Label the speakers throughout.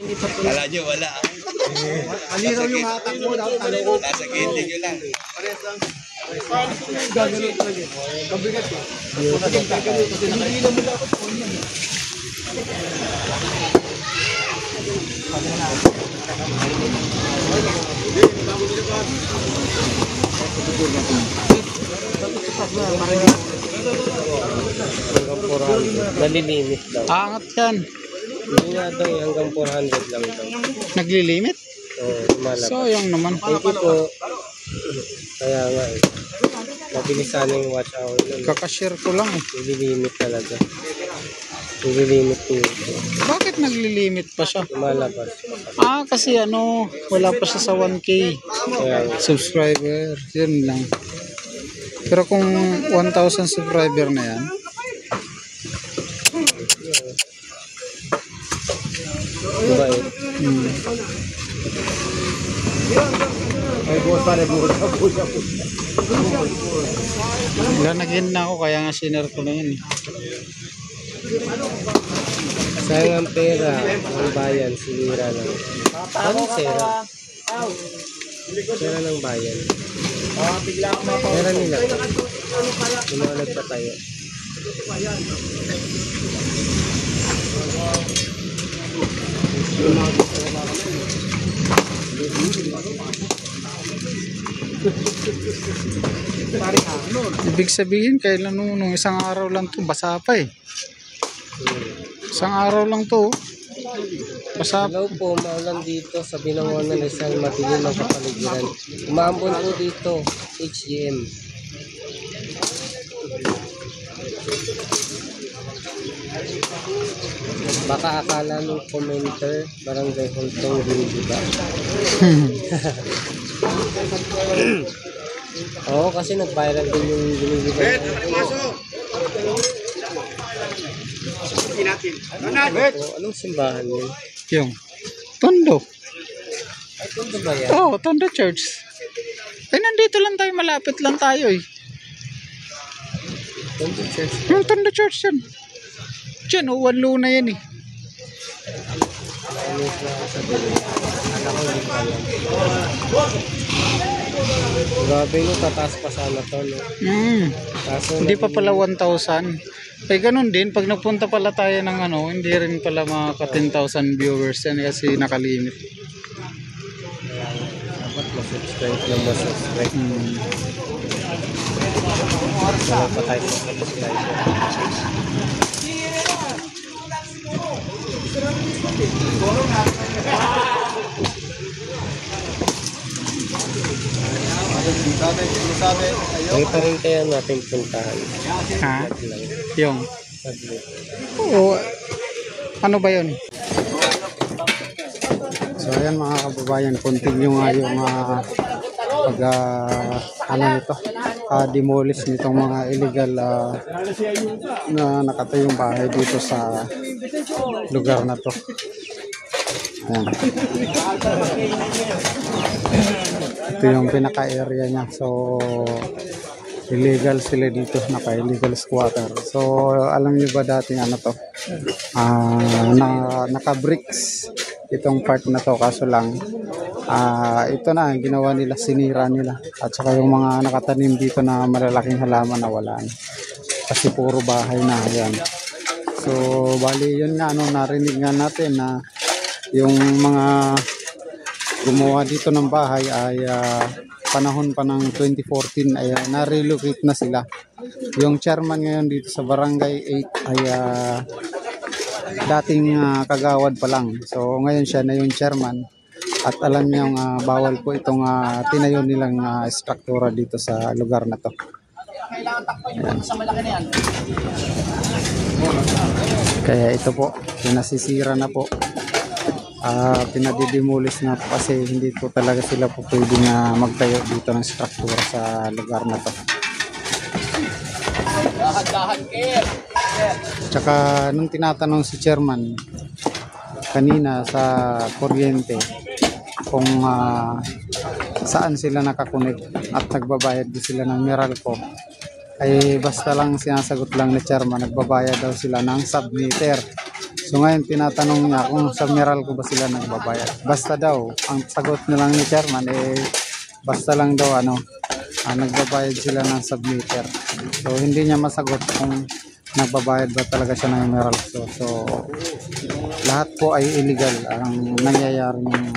Speaker 1: Kala nyo, wala.
Speaker 2: Aliraw yung hatak mo, dapat talo ko.
Speaker 1: Nasa gilid nyo lang.
Speaker 2: Gagano'n talaga. Mabigat eh. Kasi hindi mo dapat po yan.
Speaker 3: Nalilimit daw.
Speaker 4: Angat yan.
Speaker 3: Hindi nga daw hanggang 400 lang daw.
Speaker 4: Naglilimit?
Speaker 3: Oo, lumalabas.
Speaker 4: Sayang naman.
Speaker 3: Thank you po. Kaya nga eh. Mabilis sana yung watch hour nun.
Speaker 4: Kakashare ko lang eh.
Speaker 3: Nililimit talaga. Nililimit ko yun.
Speaker 4: Bakit naglilimit pa siya?
Speaker 3: Lumalabas.
Speaker 4: Kasi wala pa siya sa 1K
Speaker 3: Kaya nga.
Speaker 4: subscriber. Yun lang. Pero kung 1,000 subscriber na yan,
Speaker 3: Diba eh?
Speaker 2: Ay, buwas pa rin.
Speaker 4: Lanagin na ako kaya nga sinare ko na yun eh.
Speaker 3: Sayang ang pera. Ang bayan, sinira lang. Anong sera? Sera ng bayan. Pera nila. Yung mga nagpatayo.
Speaker 4: Ibig sabihin kailan nung isang araw lang to basa pa eh. Isang araw lang to. Basa pa.
Speaker 3: Hello po, maulan dito sa Binangonan Rizal, madilim ang kapaligiran. Umaambon po dito, HGM. Baka akala nung commenter, Barangay Hultong hindi ba? Oo, kasi nag-viral din yung binibigay. Anong simbahan yun?
Speaker 4: Yung Tondo.
Speaker 3: Ay, kung ba yan?
Speaker 4: Oo, Tondo Church. Nandito lang tayo, malapit lang tayo eh.
Speaker 3: Tondo Church.
Speaker 4: Yung Tondo Church yan. Diyan, Wanlo na yan eh.
Speaker 3: Ano sa sabihin? Alam ko hindi pa alam. Grabe no, tataas pa sana to no. Kaso
Speaker 4: Hindi pa pala 1,000. Ganun din, pag nagpunta pala tayo ng hindi rin pala mga 10,000 viewers yan kasi nakalimit.
Speaker 3: dapat masubscribe lang masubscribe. Wala pa tayo sa subscribe. Ay pa rin kaya natin puntahan.
Speaker 4: Ha? Yung?
Speaker 3: Saglit.
Speaker 4: Oo. Ano ba yun? So ayan mga kababayan, continue nga yung demolish nitong mga illegal na nakatayong bahay dito sa lugar na to. Ayan. Ito yung pinaka-area niya. So illegal sila dito, naka-illegal squatter. So alam niyo ba dating naka-bricks itong part na to, kaso lang ito na ginawa nila, sinira nila, at saka yung mga nakatanim dito na malalaking halaman na wala na kasi puro bahay na. Yan. So bali yun nga, narinig nga natin na yung mga gumawa dito ng bahay ay panahon pa ng 2014 ay na-relocate na sila. Yung chairman ngayon dito sa Barangay 8 ay dating kagawad pa lang. So ngayon siya na yung chairman at alam niyo bawal po itong tinayo nilang struktura dito sa lugar na to. Ayan. Kaya ito po, pinasisira na po. Pinadidemolis na po kasi hindi po talaga sila po pwedeng magtayo dito ng struktura sa lugar na to. Tsaka nung tinatanong si chairman kanina sa kuryente kung saan sila nakakunik at nagbabayad din sila ng Meralco, ay basta lang sinasagot lang ni chairman, nagbabayad daw sila ng submeter. So ngayon tinatanong niya kung sa Meralco ba sila nagbabayad. Basta daw, ang sagot nilang ni chairman basta lang daw nagbabayad sila ng submeter. So hindi niya masagot kung nagbabayad ba talaga siya ng Meralco. So lahat po ay illegal ang nangyayari ng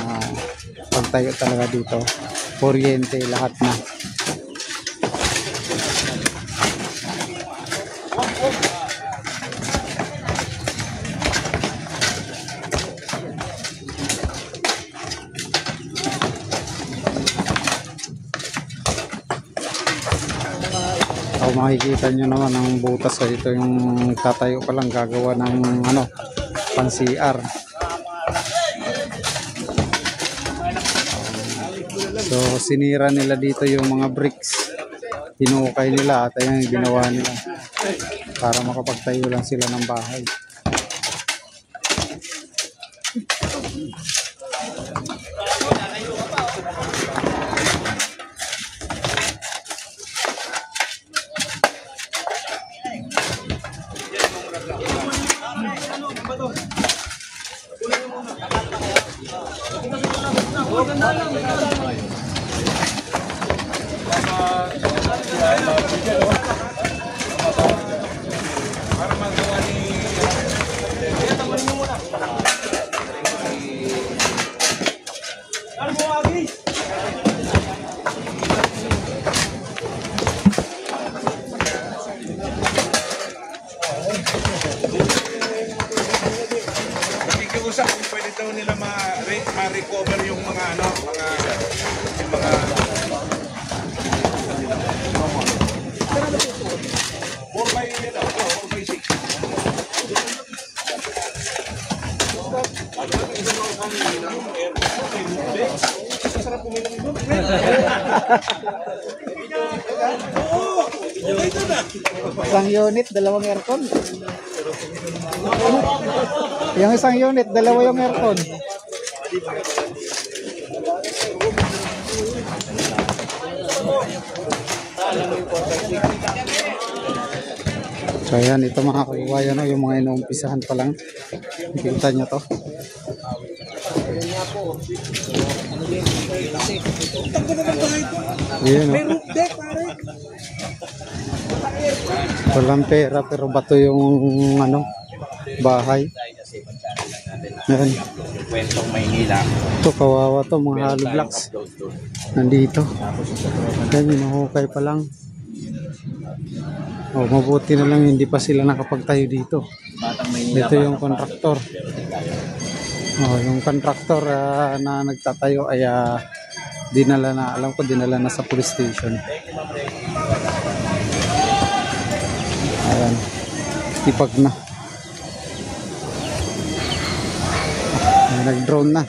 Speaker 4: pagtayo talaga dito. Kuryente lahat na. Makikita nyo naman ang butas ito yung tatayo pa lang gagawa ng pang CR. So sinira nila dito yung mga bricks, hinukay nila at ayun ginawa nila para makapagtayo lang sila ng bahay.
Speaker 5: Nakikiusap kung pwede daw nila ma-recover yung mga
Speaker 4: Isang unit, dalawang aircon. Yung isang unit, dalawa yung aircon. So ayan, ito mga kababayan, yung mga inuumpisahan pa lang. Nakikita nyo to. Ayan, walang pera pero bato yung bahay. Ayan.
Speaker 1: Kwentong Maynila.
Speaker 4: Ito kawawa to, mga hollow blocks. Nandito. Ayan, hinuhukay pa lang. Mabuti na lang hindi pa sila nakapagtayo dito. Ito yung kontraktor. Yung kontraktor na nagtatayo ay dinala na sa police station. Ayan, tipag na. Nag-drone na.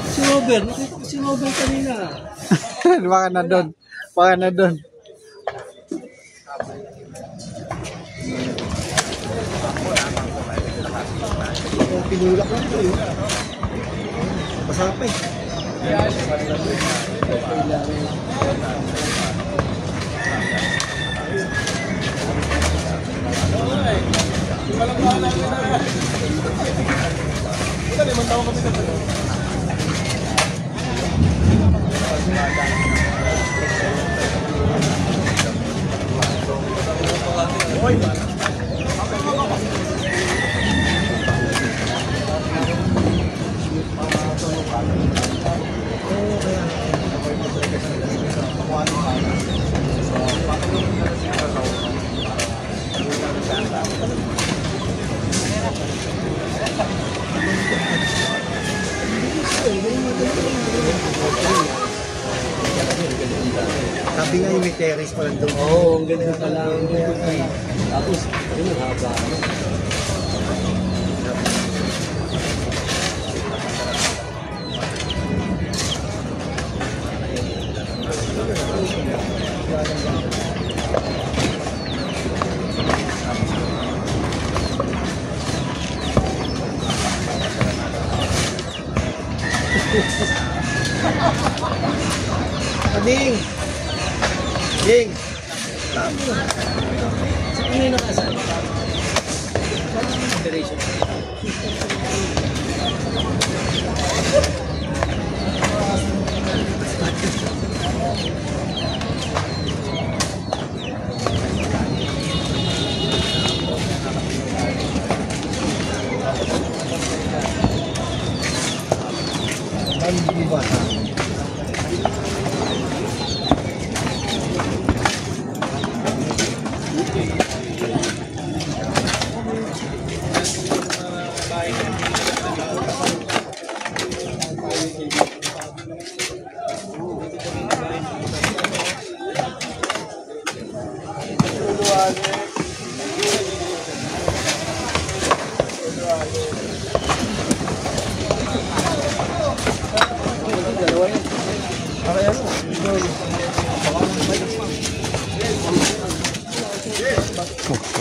Speaker 2: Si Robert, nakita ko si Robert kanina.
Speaker 4: Baka na doon. Baka na doon.
Speaker 2: Pinulak lang ito yun. Pasapay. terrace pa lang doon.
Speaker 3: Oo, ang ganda pala. Tapos, yun, haba.
Speaker 2: Ding! Ding!
Speaker 3: Ano yung nakasal? Federation.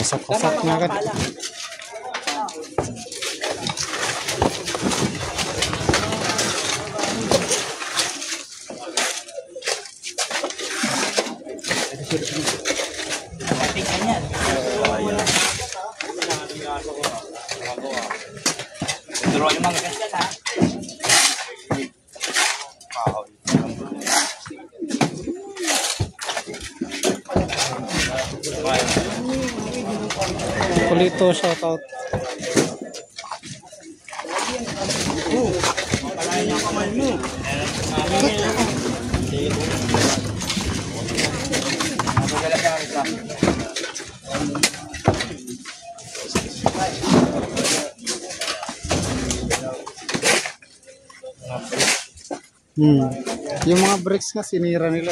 Speaker 4: Wasak-wasak na agad.
Speaker 1: Turuan yung mga ganyan ha.
Speaker 4: Kulito, shoutout. Yung mga bricks nga sinira nila.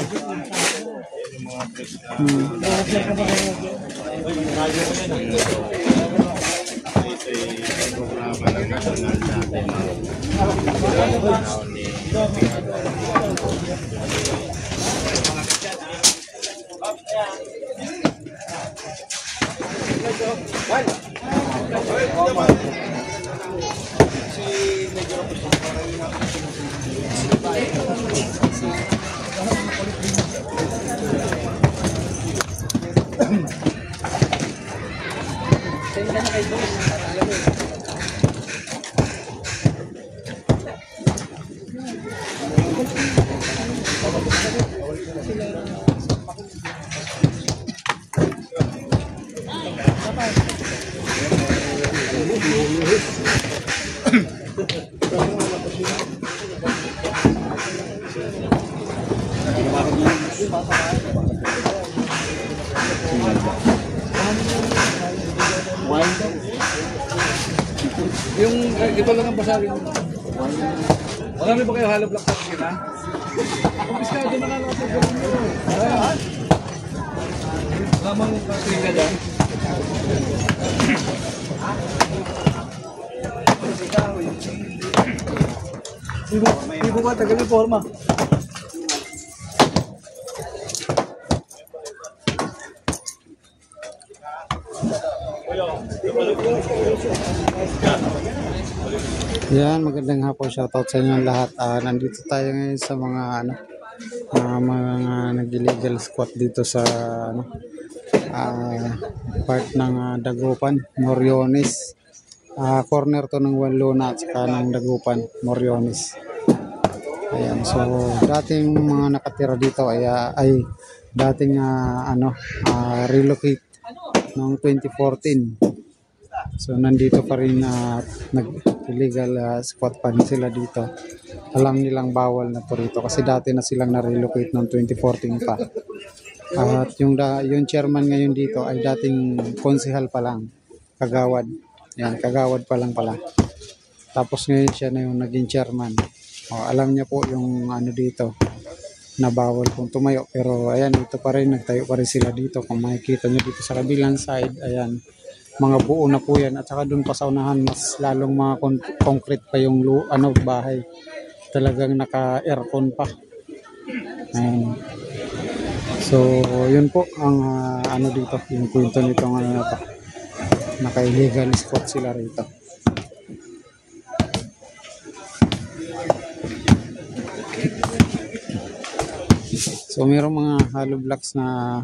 Speaker 2: Yung, iba lang ang basari mo. Marami ba kayo hollow block sa akin, ha? Kumiskado na lang ako sa gawin mo. Lamang kasi ka dyan. Ibo ba, tagal yung forma.
Speaker 4: Yan, magandang hapon, shoutout sa inyo lahat. Nandito tayo ngayon sa mga mga nag-illegal squat dito sa part ng Dagupan, Moriones. Corner to ng Wanlona at saka ng Dagupan, Moriones. Ayan, so dating mga nakatira dito ay dating relocate noong 2014. So nandito pa rin nag-illegal squat pa rin sila dito. Alam nilang bawal na to rito kasi dati na silang na-relocate noong 2014 pa. At yung chairman ngayon dito ay dating konsehal pa lang, kagawad. Yan, kagawad pa lang pala. Tapos ngayon siya na yung naging chairman. Alam niya po yung dito, na bawal pong tumayo. Pero ayan, ito pa rin, nagtayo pa rin sila dito. Kung makikita nyo dito sa kabilang side, ayan, mga buo na po yan. At saka dun pa sa unahan, mas lalong mga concrete pa yung bahay. Talagang naka-aircon pa. Ayan. So, yun po ang dito, yung kwento nitong na to. Naka-illegal spot sila rito. So, mayroong mga hollow blocks na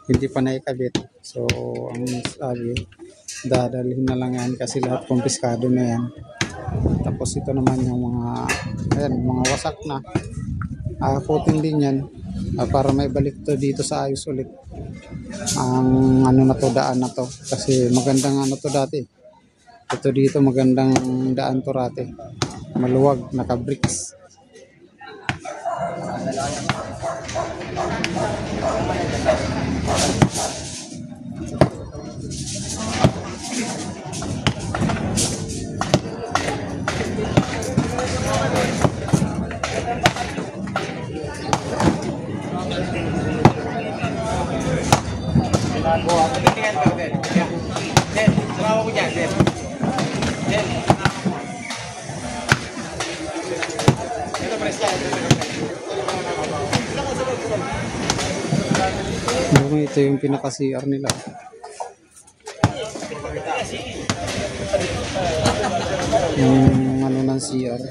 Speaker 4: hindi pa naikabit. So, ang sabi, dadalhin na lang yan kasi lahat kumpiskado na yan. Tapos ito naman yung mga wasak na. Akutin din yan para may balik to dito sa ayos ulit. Ang daan na to. Kasi magandang to dati. Ito dito magandang daan to dati. Maluwag, naka-bricks. Ito yung pinaka-CR nila. Yung ng CR.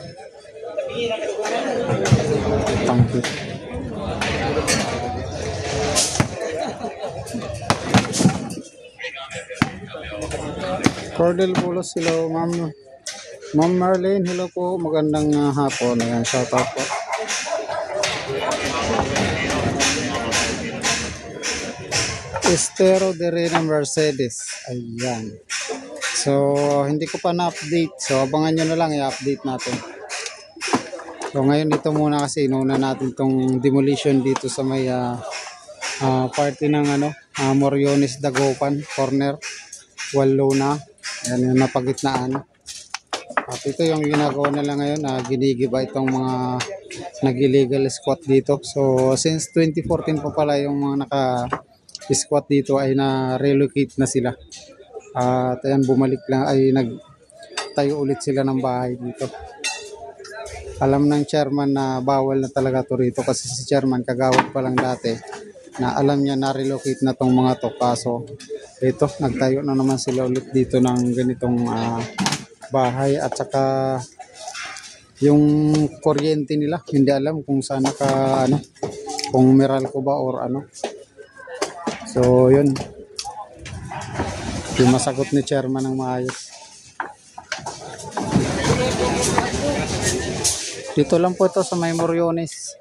Speaker 4: Tangkit. Cordel Bulos, hello ma'am. Ma'am Marlene, hello po. Magandang hapon. Ayan, shout out po. Estero de Reyna Mercedes. Ayan. So, hindi ko pa na-update. So, abangan nyo na lang, i-update natin. So, ngayon dito muna kasi inuna natin tong demolition dito sa may party ng Moriones Dagupan corner. Walo na. Ayan yung napagitnaan. At ito yung ginagawa nila ngayon na ginigiba itong mga nag-illegal squat dito. So, since 2014 pa pala yung mga naka-squat dito ay na-relocate na sila. At ayan, bumalik lang ay nagtayo ulit sila ng bahay dito. Alam ng chairman na bawal na talaga to rito kasi si chairman kagawad pa lang dati na alam niya na relocate na tong mga to. Kaso ito, nagtayo na naman sila ulit dito ng ganitong bahay at saka yung kuryente nila hindi alam kung saan kung Meralco ba or so yun, yung masagot ni chairman ng maayos. Dito lang po ito sa may Moriones.